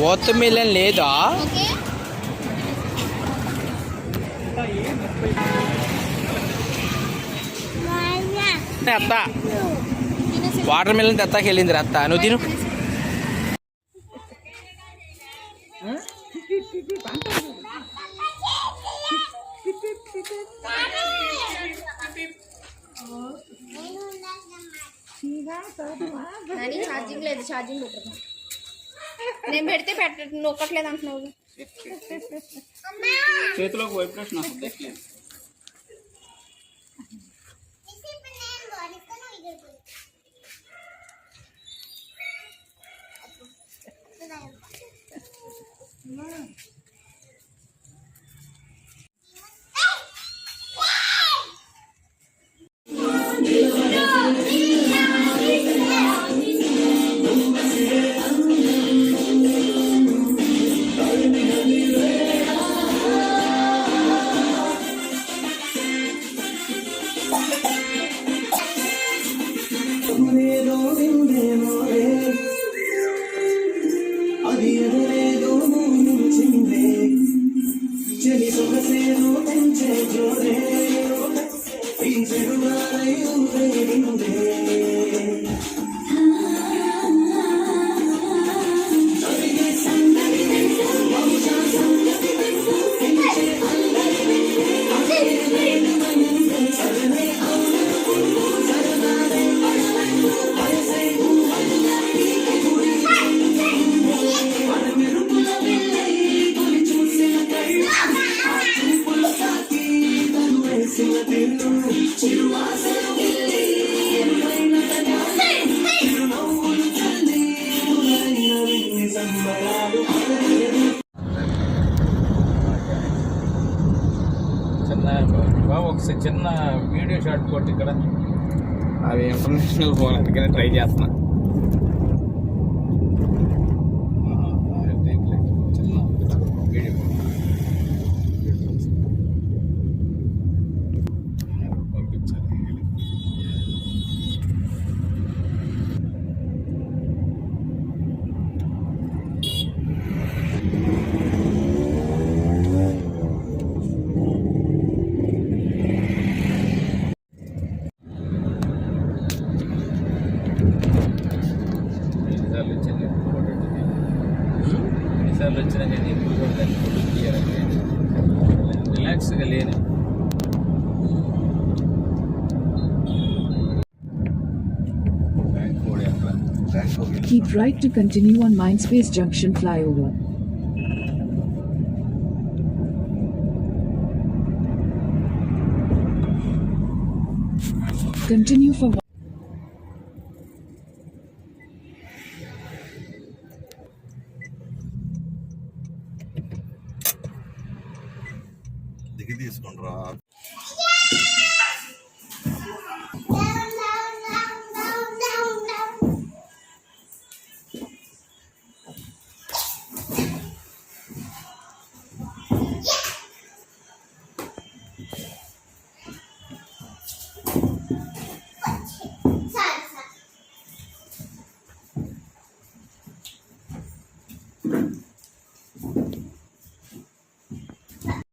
Water melon లేదా? అత్త water melon తెత్తాకి వెళ్ళింది అత్త. నువ్వు తిను. ఛార్జింగ్ లేదు, ఛార్జింగ్ పెట్టు. నేను పెడితే నొక్కట్లేదు అంటున్నావు. చేతిలోకి వైపు చిన్న వీడియో షాట్ కొట్టి ఇక్కడ అది ఇంటర్నేషనల్ ఫోన్, అందుకని ట్రై చేస్తున్నా. చిన్న వీడియో పంపించాలి. ఎన్నిసార్లు వచ్చినా నేను ఎప్పుడు కూడా రిలాక్స్గా లేను. Keep right to continue on Mindspace Junction flyover. Continue for దిగి తీసుకుంటారా.